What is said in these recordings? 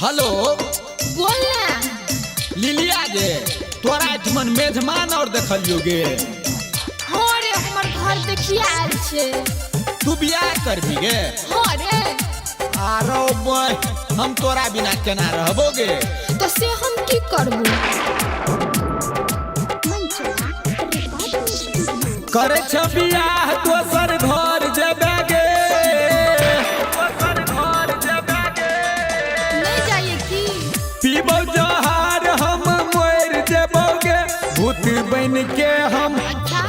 Hello बोल ना। लिलिया गे तोरा तुमन मेजमान और देखलियो गे। हाँ रे हमर घर देखिए आयल छे। तू बियाह करबी गे? हाँ रे। आरो बय हम तोरा बिना केना रहबो गे? तो से हम की करबू? करे छ बियाह दोसर घर जेबे गे। नहीं जाइए की? पीबो जहार हम मोर जेबो गे। भूत बन के हम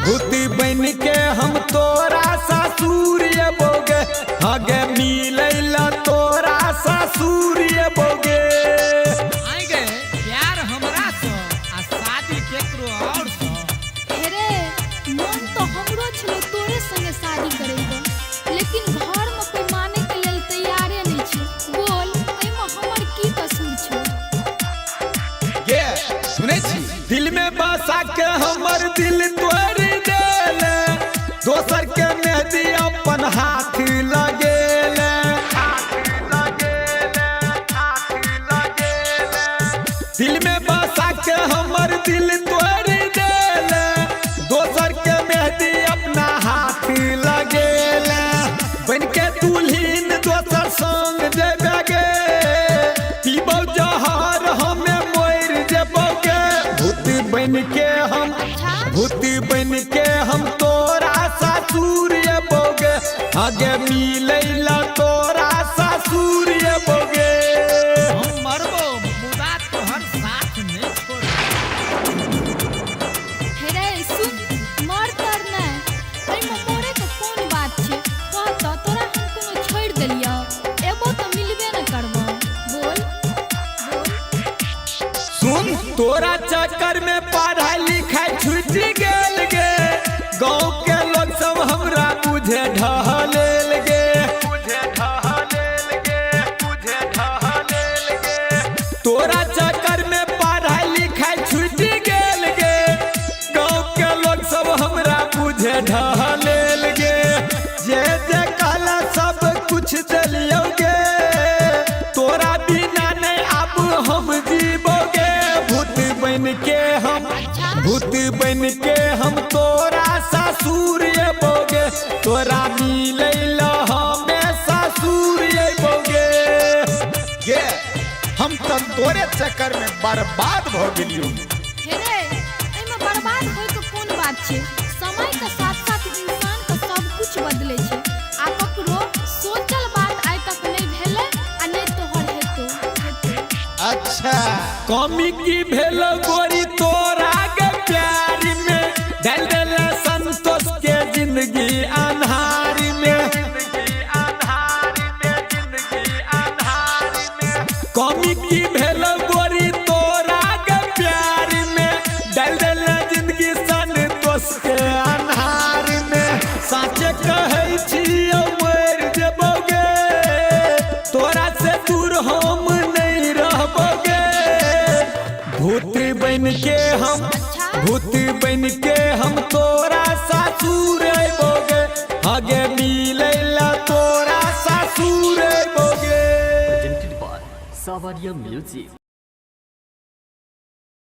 भूत बन के हम तोरा ससुर एबो गे। हगे मिलैला तोरा ससुर एबो गे। आइ गे प्यार हमरा से आ शादी केकरो और से। हेरे मन तो हमरो छलो तोरे संगे शादी करेबो, लेकिन घर में कोई माने के लेल तैयारे नहीं छै। बोल एमे हमर की कसूर छै? गे सुनै छी दिल में बसा के हमर दिल तोड़ देले। दोसर के मेहंदी अपन हाथ लगेले। दिल में बसा के हमर दिल तोड़ देले। दोसर के मेहंदी अपना हाथ लगेले। बन के दुल्हन दोसर संग जेबे गे। पीबो जहर हमें मोर जेबो गे। भूत बन के हम तोरा ससुर एबो गे। आगे मिलैला तोरा ससुर एबो गे। हम मरबो मुदा तोहर साथ नहीं छोड़। हेरे सुन मर तर नै एमे मोरे के कोन बात छै? कहत तोरा हम कोनो छोड़ देलियो एबो तो मिलबे न करबो। बोल सुन तोरा चक्कर में पढ़ाई लिखाई छूट गेल गे। गाँव के लोग सब हमरा बुझे ढहलेल गे। तोरा चक्कर में पढ़ाई लिखाई छूट गेल गे। गाँव के लोग सब हमरा बुझे ढहलेल गे। जे जे कहला सब कुछ चलियो गे। तोरा बिना नहीं अब हम जीवोगे। भूत बन के हम तोरा ससुर एबोगे। तोरा मिलैला हमें ससुर एबोगे। गे हम तो तोरे चक्कर में बर्बाद भ गेलियो। हेरे एमे बर्बाद होय के कोन बात छै? समय के साथ साथ इंसान के सब कुछ बदले छै। आ ककरो सोचल बात आइ तक नहीं भेले आ नहीं तोहर हेतौ। अच्छा कमी की भेल गोरी तोरा के प्यार में। डाल देला संतोष के जिंदगी अन्हार में। कमी की भेल गोरी तोरा के प्यार में। डाल देला जिंदगी संतोष के अन्हार में। साचे कहै छियौ मर जेबोगे। तोरा से दूर हम नहीं रहबोगे। भूत बन के हम तोरा ससुर एबोगे। आगे मिलैला तोरा ससुर एबोगे। Savaria Music.